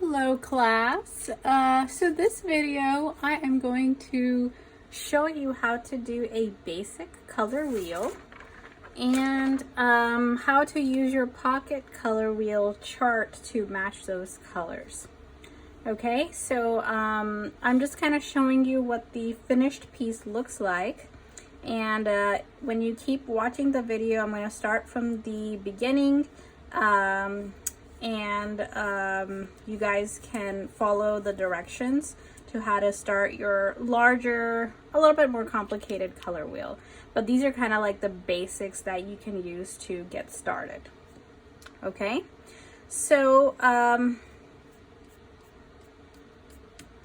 Hello class. So this video I am going to show you how to do a basic color wheel and how to use your pocket color wheel chart to match those colors. Okay, so I'm just kind of showing you what the finished piece looks like, and when you keep watching the video, I'm going to start from the beginning and you guys can follow the directions to how to start your larger, a little bit more complicated color wheel. But these are kind of like the basics that you can use to get started. Okay, so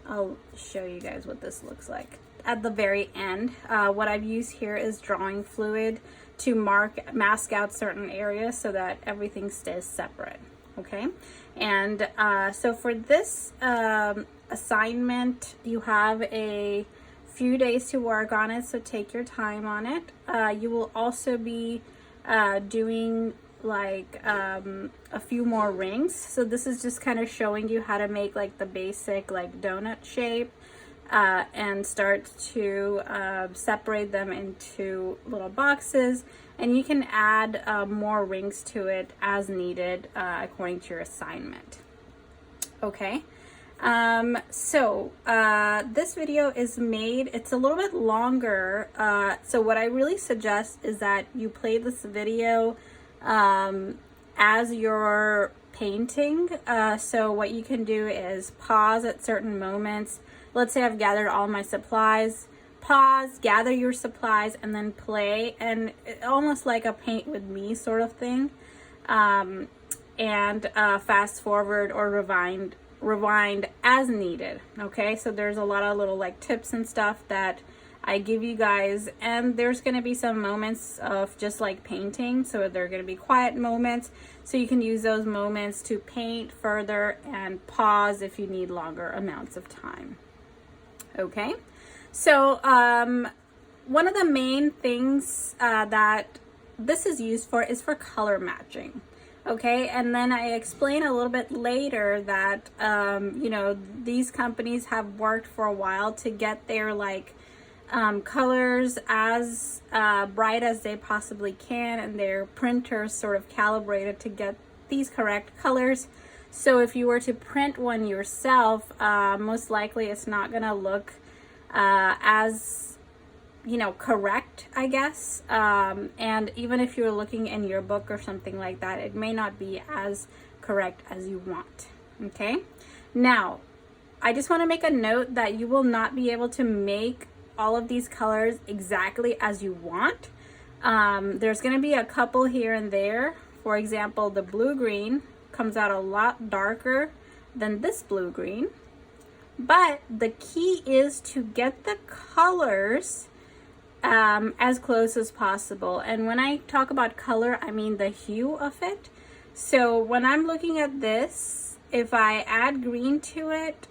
I'll show you guys what this looks like. At the very end, what I've used here is drawing fluid to mask out certain areas so that everything stays separate. Okay, and so for this assignment, you have a few days to work on it, so take your time on it. You will also be doing like a few more rings. So this is just kind of showing you how to make like the basic like donut shape and start to separate them into little boxes, and you can add more rings to it as needed according to your assignment. Okay, so this video is made, it's a little bit longer, so what I really suggest is that you play this video as you're painting. So what you can do is pause at certain moments. Let's say I've gathered all my supplies, pause, gather your supplies, and then play, and almost like a paint with me sort of thing, and fast forward or rewind as needed. Okay, so there's a lot of little like tips and stuff that I give you guys, and there's going to be some moments of just like painting, so there are going to be quiet moments, so you can use those moments to paint further and pause if you need longer amounts of time. Okay, so one of the main things that this is used for is for color matching. Okay, and then I explain a little bit later that you know, these companies have worked for a while to get their like colors as bright as they possibly can, and their printers sort of calibrated to get these correct colors. So if you were to print one yourself, most likely it's not gonna look as, you know, correct, I guess. And even if you're looking in your book or something like that, it may not be as correct as you want. Okay, now I just want to make a note that you will not be able to make all of these colors exactly as you want. There's going to be a couple here and there. For example, the blue green comes out a lot darker than this blue green, but the key is to get the colors as close as possible. And when I talk about color, I mean the hue of it. So when I'm looking at this, if I add green to it,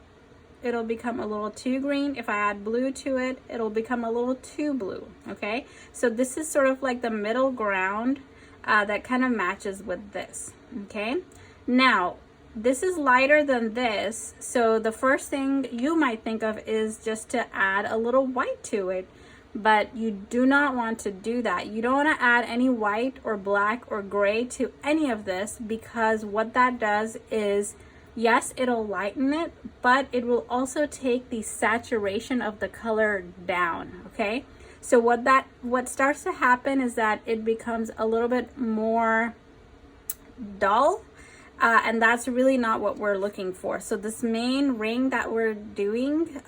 it'll become a little too green. If I add blue to it, it'll become a little too blue. Okay, so this is sort of like the middle ground that kind of matches with this. Okay, now this is lighter than this, so the first thing you might think of is just to add a little white to it, but you do not want to do that. You don't want to add any white or black or gray to any of this, because what that does is, yes, it'll lighten it, but it will also take the saturation of the color down. Okay, so what starts to happen is that it becomes a little bit more dull, and that's really not what we're looking for. So this main ring that we're doing,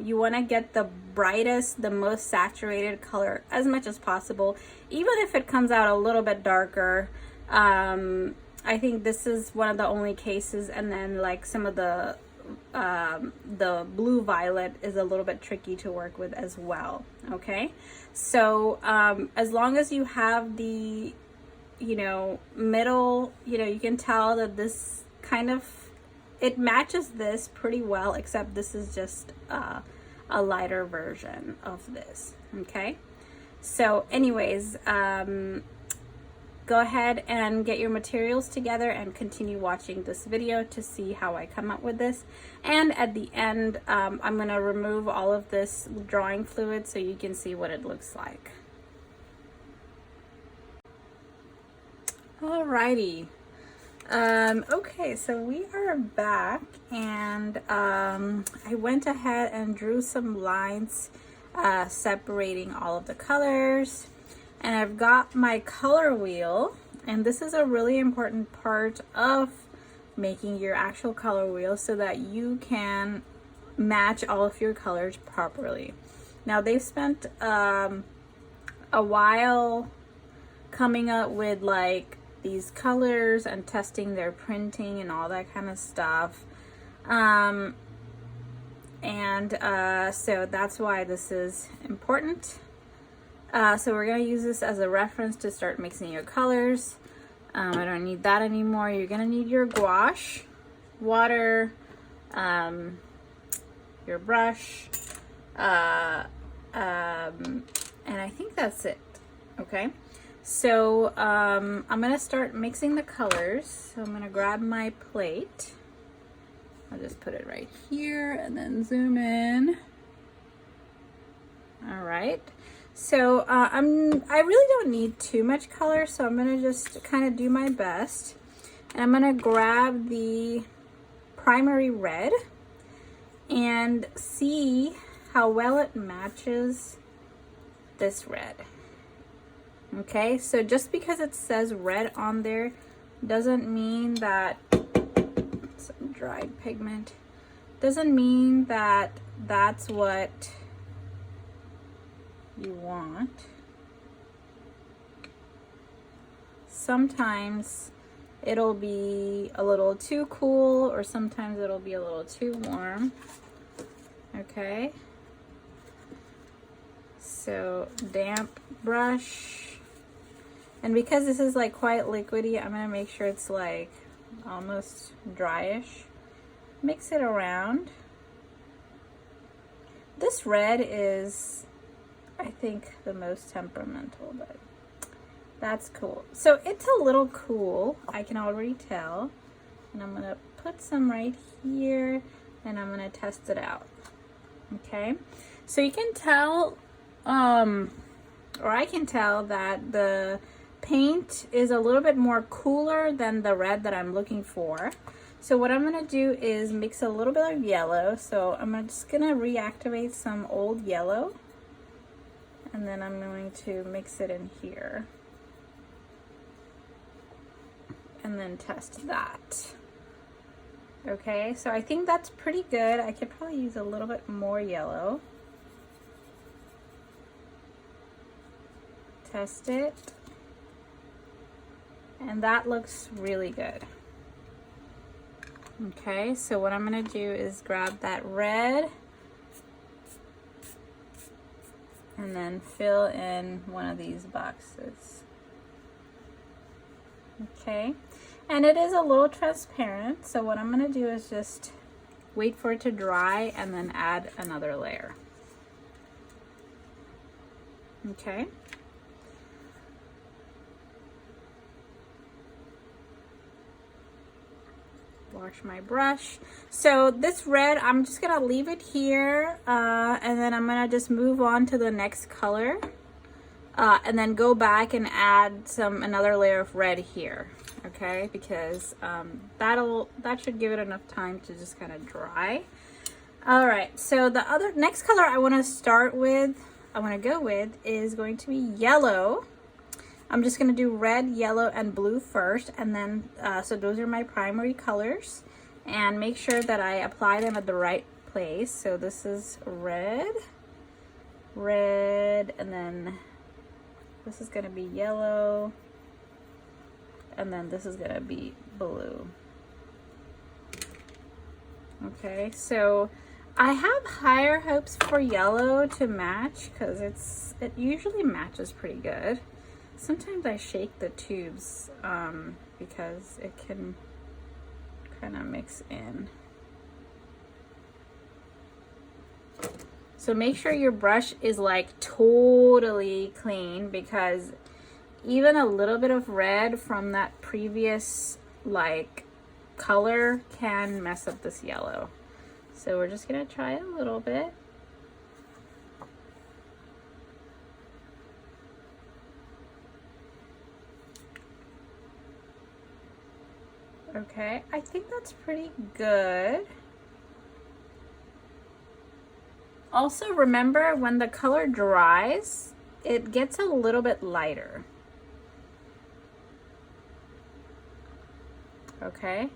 you want to get the brightest, the most saturated color as much as possible, even if it comes out a little bit darker. I think this is one of the only cases, and then like some of the blue violet is a little bit tricky to work with as well. Okay, so as long as you have the, you know, middle, you know, you can tell that this kind of, it matches this pretty well, except this is just a lighter version of this. Okay, so anyways, go ahead and get your materials together and continue watching this video to see how I come up with this. And at the end, I'm going to remove all of this drawing fluid so you can see what it looks like. Alrighty. Okay, so we are back, and I went ahead and drew some lines separating all of the colors, and I've got my color wheel, and this is a really important part of making your actual color wheel so that you can match all of your colors properly. Now, they've spent a while coming up with like these colors and testing their printing and all that kind of stuff. So that's why this is important. So we're going to use this as a reference to start mixing your colors. I don't need that anymore. You're going to need your gouache, water, your brush, and I think that's it. Okay. So I'm going to start mixing the colors. So I'm going to grab my plate. I'll just put it right here and then zoom in. All right. So I really don't need too much color, so I'm going to just kind of do my best. And I'm going to grab the primary red and see how well it matches this red. Okay, so just because it says red on there doesn't mean that some dried pigment doesn't mean that that's what you want. Sometimes it'll be a little too cool, or sometimes it'll be a little too warm. Okay, so damp brush, and because this is like quite liquidy, I'm gonna make sure it's like almost dryish. Mix it around. This red is, I think, the most temperamental, but that's cool. So it's a little cool, I can already tell. And I'm gonna put some right here, and I'm gonna test it out. Okay, so you can tell, or I can tell that the paint is a little bit more cooler than the red that I'm looking for. So what I'm gonna do is mix a little bit of yellow. So I'm just gonna reactivate some old yellow, and then I'm going to mix it in here and then test that. Okay, so I think that's pretty good. I could probably use a little bit more yellow. Test it. And that looks really good. Okay, so what I'm gonna do is grab that red and then fill in one of these boxes. Okay, and it is a little transparent, so what I'm gonna do is just wait for it to dry and then add another layer. Okay. Wash my brush. So this red, I'm just gonna leave it here, and then I'm gonna just move on to the next color, and then go back and add another layer of red here. Okay, because that should give it enough time to just kind of dry. All right, so the next color I want to go with is going to be yellow. I'm just gonna do red, yellow, and blue first, and then, so those are my primary colors, and make sure that I apply them at the right place. So this is red, and then this is gonna be yellow, and then this is gonna be blue. Okay, so I have higher hopes for yellow to match because it usually matches pretty good. Sometimes I shake the tubes because it can kind of mix in. So make sure your brush is like totally clean, because even a little bit of red from that previous like color can mess up this yellow. So we're just gonna try a little bit. Okay, I think that's pretty good. Also remember, when the color dries, it gets a little bit lighter. Okay,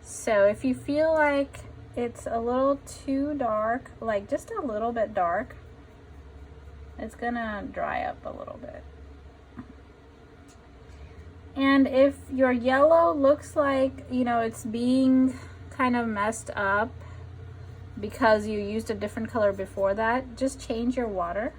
so if you feel like it's a little too dark, like just a little bit dark, it's gonna dry up a little bit. And if your yellow looks like, you know, it's being kind of messed up because you used a different color before that, just change your water.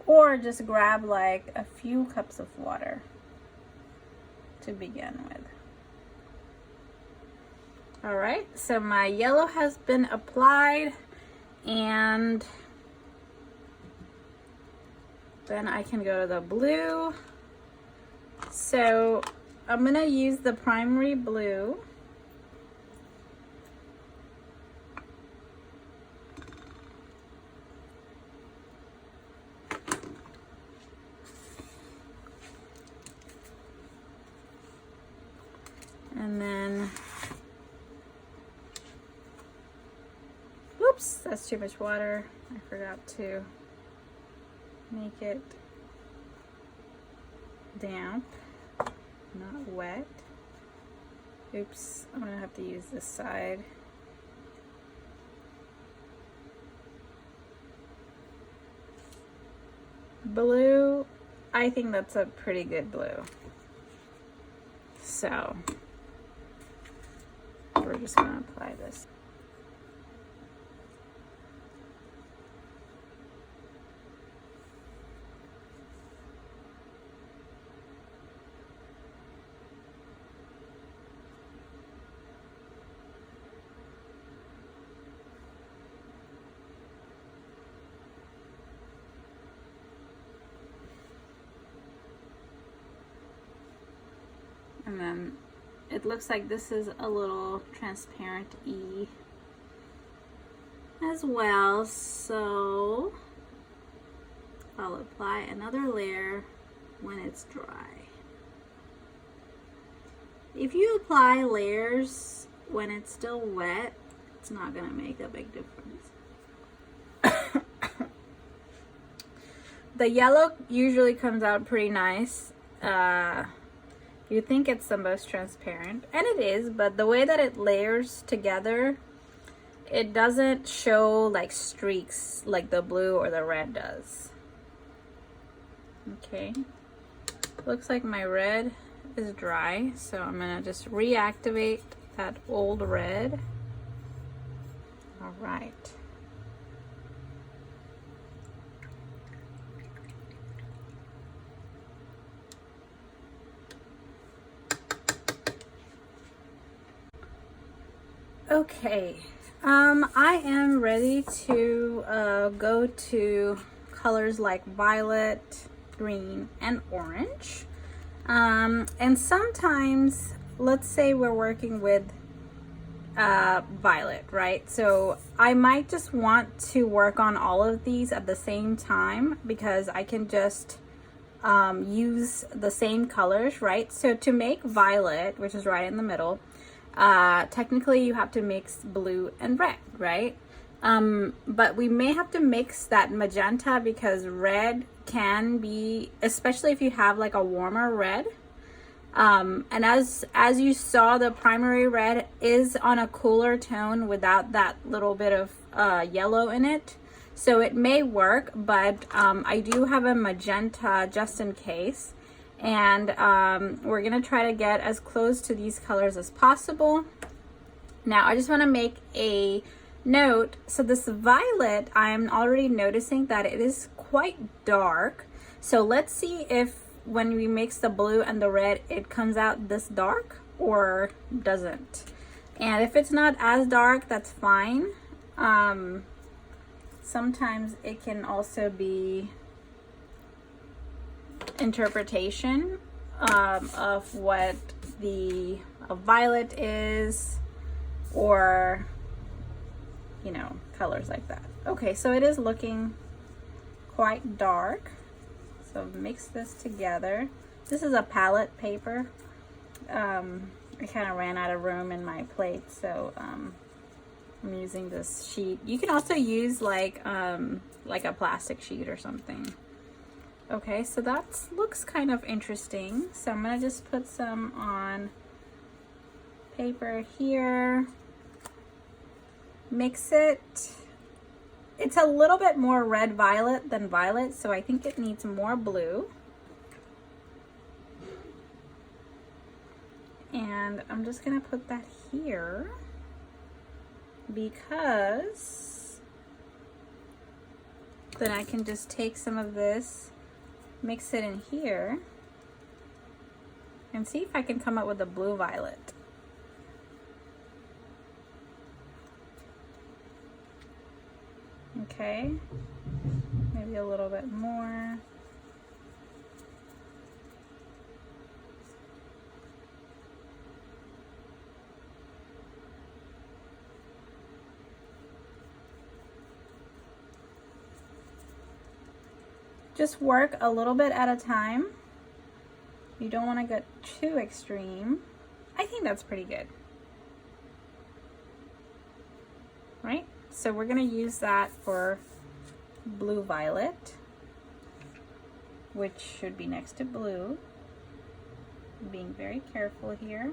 Or just grab like a few cups of water to begin with. All right, so my yellow has been applied, and then I can go to the blue. So I'm gonna use the primary blue. And then, whoops, that's too much water. I forgot to make it damp, not wet. Oops, I'm gonna have to use this side. Blue, I think that's a pretty good blue. So we're just gonna apply this. And then it looks like this is a little transparent-y as well, so I'll apply another layer when it's dry. If you apply layers when it's still wet, it's not gonna make a big difference. The yellow usually comes out pretty nice. You think it's the most transparent, and it is, but the way that it layers together, it doesn't show like streaks like the blue or the red does. Okay, looks like my red is dry, so I'm gonna just reactivate that old red. All right. Okay, I am ready to go to colors like violet, green, and orange. And sometimes, let's say we're working with violet, right? So I might just want to work on all of these at the same time because I can just use the same colors, right? So to make violet, which is right in the middle, technically you have to mix blue and red, right? But we may have to mix that magenta because red can be, especially if you have like a warmer red. And as you saw, the primary red is on a cooler tone without that little bit of yellow in it. So it may work, but I do have a magenta just in case. And we're gonna try to get as close to these colors as possible. Now I just want to make a note. So this violet, I'm already noticing that it is quite dark. So let's see if when we mix the blue and the red, it comes out this dark or doesn't. And if it's not as dark, that's fine. Sometimes it can also be interpretation of what the violet is, or you know, colors like that. Okay, so it is looking quite dark. So mix this together. This is a palette paper. I kind of ran out of room in my plate, so I'm using this sheet. You can also use like a plastic sheet or something. Okay, so that looks kind of interesting. So I'm gonna just put some on paper here. Mix it. It's a little bit more red violet than violet, so I think it needs more blue. And I'm just gonna put that here because then I can just take some of this, mix it in here, and see if I can come up with a blue violet. Okay, maybe a little bit more. Just work a little bit at a time. You don't want to get too extreme. I think that's pretty good. Right? So we're going to use that for blue violet, which should be next to blue. I'm being very careful here.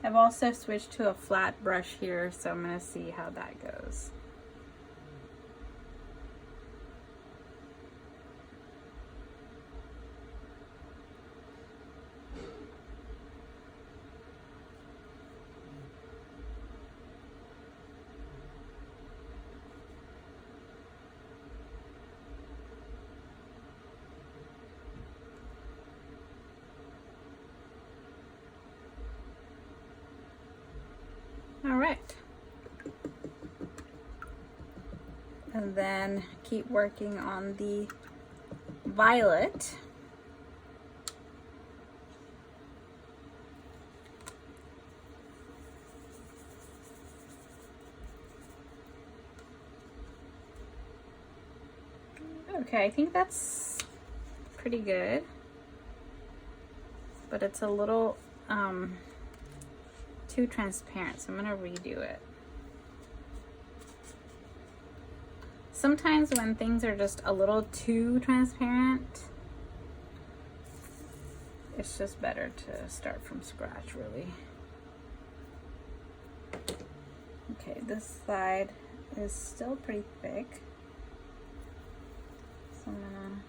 I've also switched to a flat brush here, so I'm going to see how that goes. All right. And then keep working on the violet. Okay, I think that's pretty good, but it's a little too transparent, so I'm gonna redo it. Sometimes when things are just a little too transparent, it's just better to start from scratch, really. Okay, this side is still pretty thick, so I'm gonna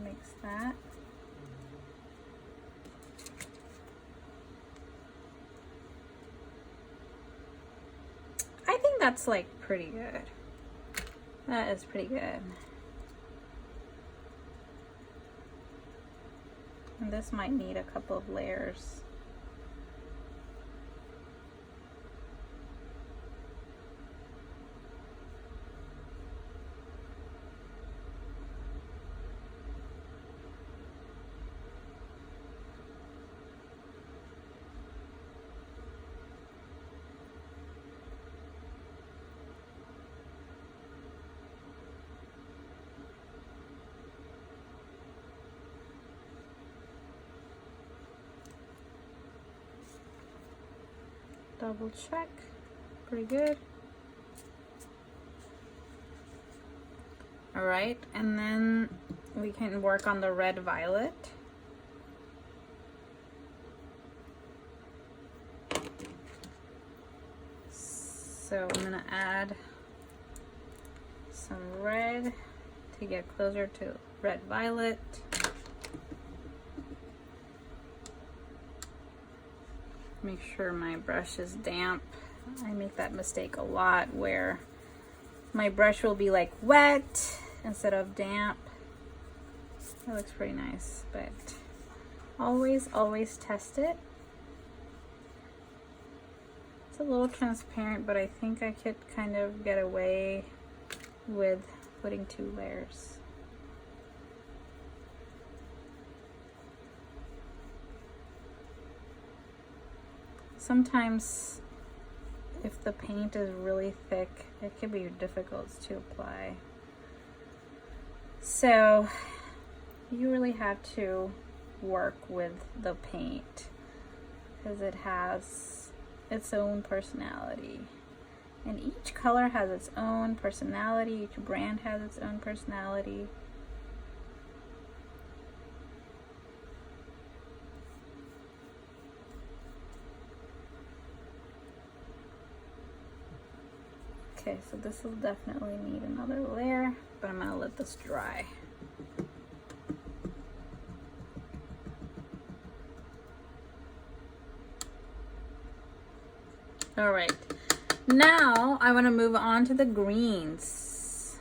mix that. I think that's like pretty good. That is pretty good. And this might need a couple of layers. Double check, pretty good. All right, and then we can work on the red violet. So I'm gonna add some red to get closer to red violet. Make sure my brush is damp. I make that mistake a lot where my brush will be like wet instead of damp. That looks pretty nice, but always test it. It's a little transparent, but I think I could kind of get away with putting 2 layers. Sometimes if the paint is really thick, it can be difficult to apply. So you really have to work with the paint because it has its own personality. And each color has its own personality, each brand has its own personality. Okay, so this will definitely need another layer, but I'm gonna let this dry. All right, now I want to move on to the greens.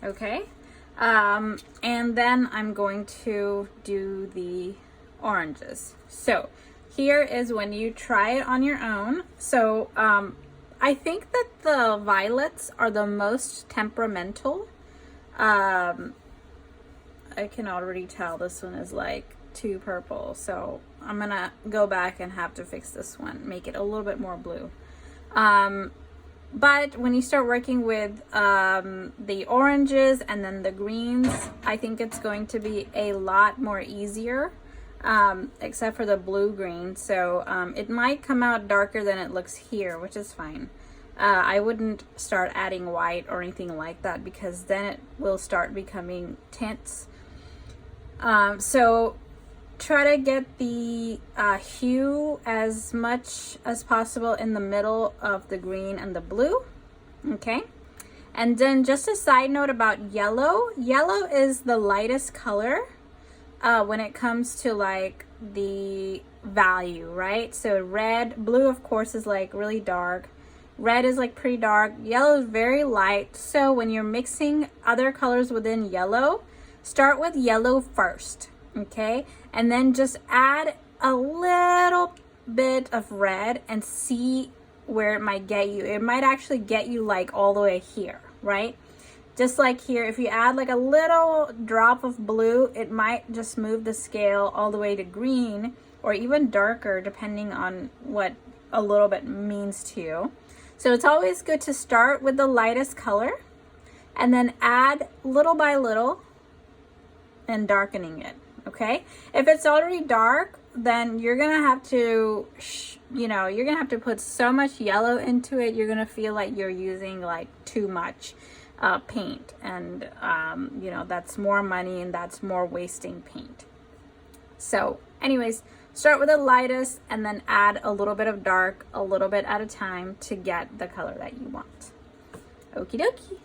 Okay, and then I'm going to do the oranges. So here is when you try it on your own. So I think that the violets are the most temperamental. I can already tell this one is like too purple, so I'm gonna go back and have to fix this one, make it a little bit more blue. But when you start working with the oranges and then the greens, I think it's going to be a lot more easier, except for the blue-green. So it might come out darker than it looks here, which is fine. I wouldn't start adding white or anything like that because then it will start becoming tints. So try to get the hue as much as possible in the middle of the green and the blue. Okay, and then just a side note about yellow. Yellow is the lightest color when it comes to like the value, right? So red, blue of course is like really dark, red is like pretty dark, yellow is very light. So when you're mixing other colors within yellow, start with yellow first, okay? And then just add a little bit of red and see where it might get you. It might actually get you like all the way here, right? Just like here, if you add like a little drop of blue, it might just move the scale all the way to green or even darker depending on what a little bit means to you. So it's always good to start with the lightest color and then add little by little and darkening it, okay? If it's already dark, then you're gonna have to, you're gonna have to put so much yellow into it, you're gonna feel like you're using like too much paint, and that's more money and that's more wasting paint. So anyways, start with the lightest and then add a little bit of dark, a little bit at a time to get the color that you want. Okie dokie.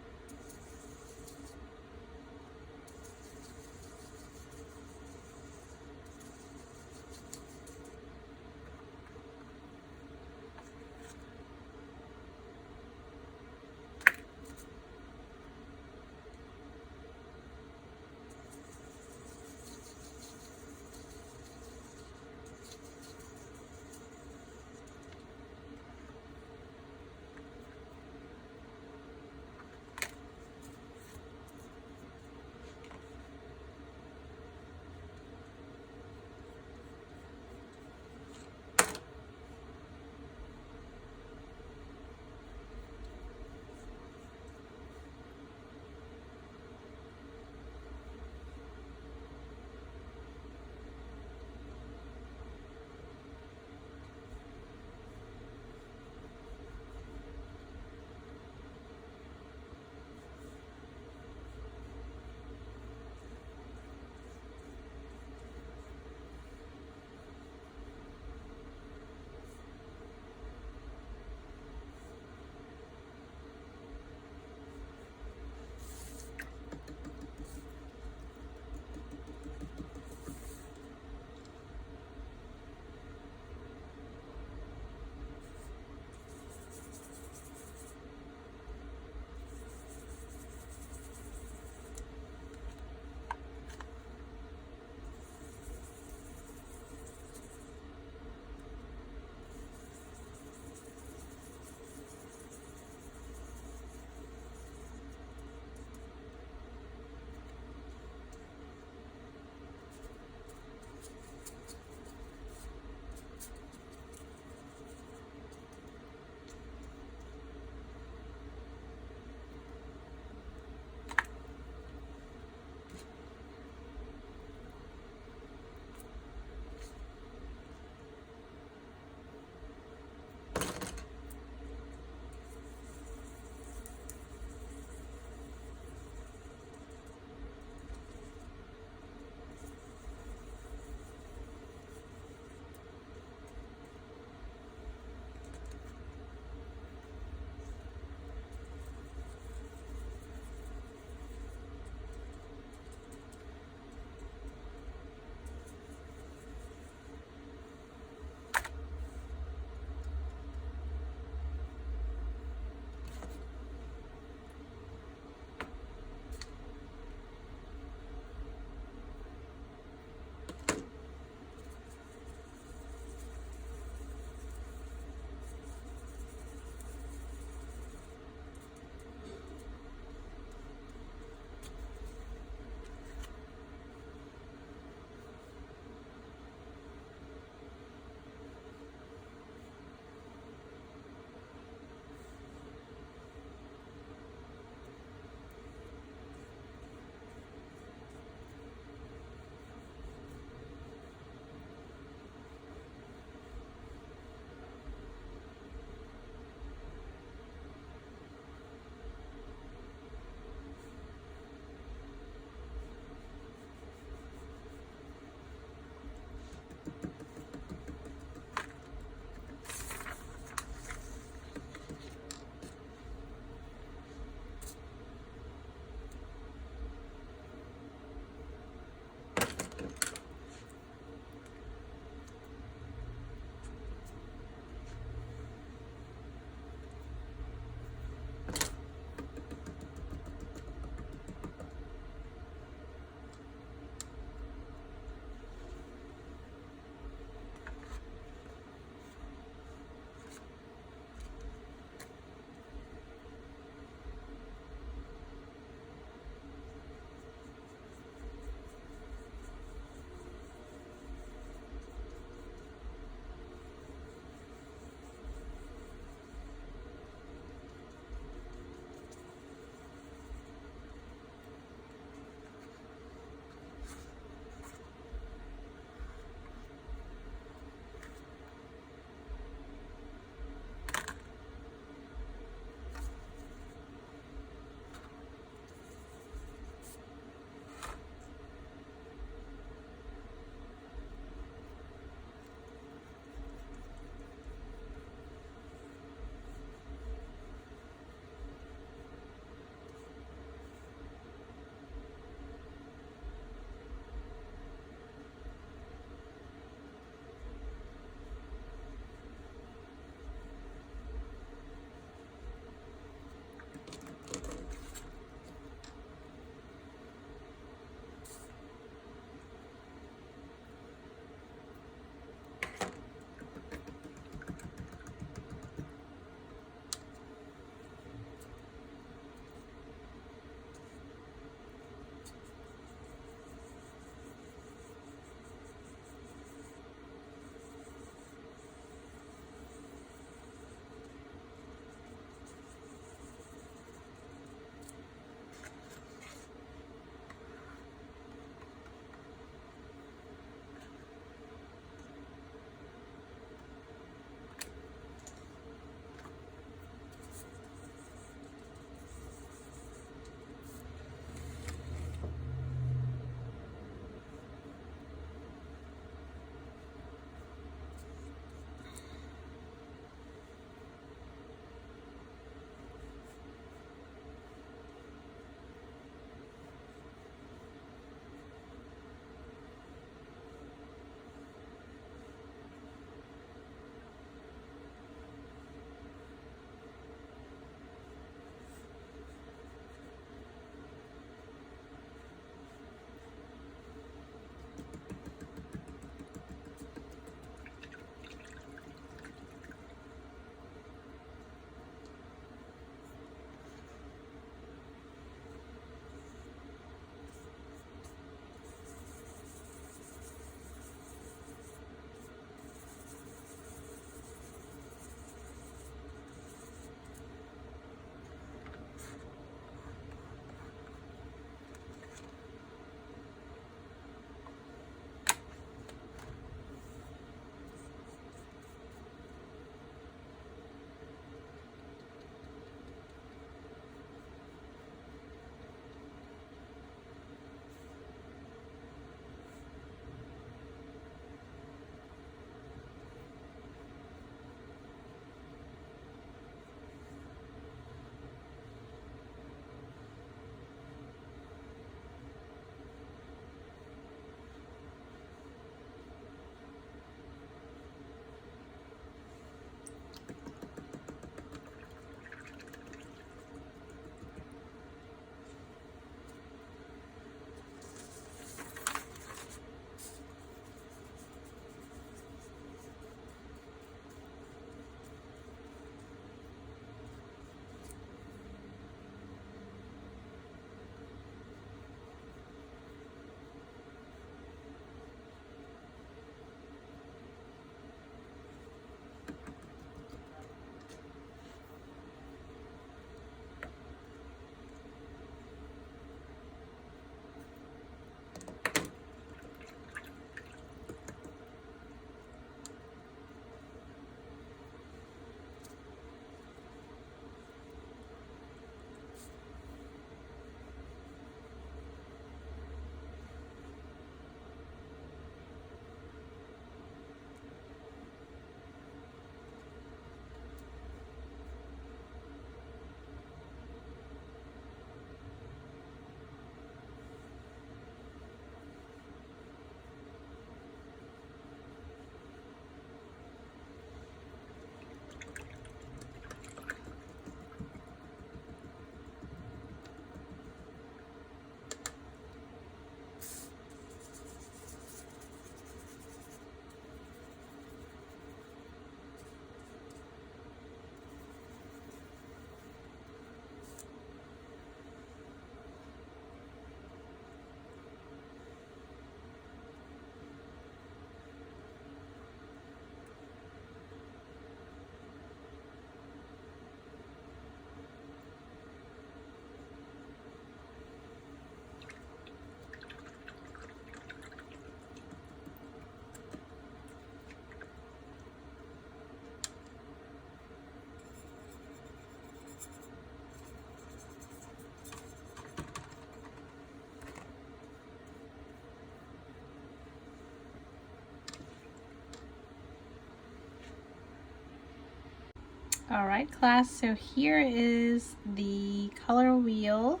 All right, class, so here is the color wheel.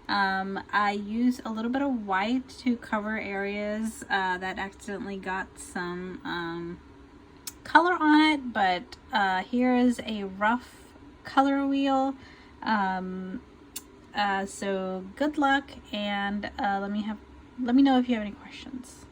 I use a little bit of white to cover areas that accidentally got some color on it, but here is a rough color wheel. So good luck, and let me know if you have any questions.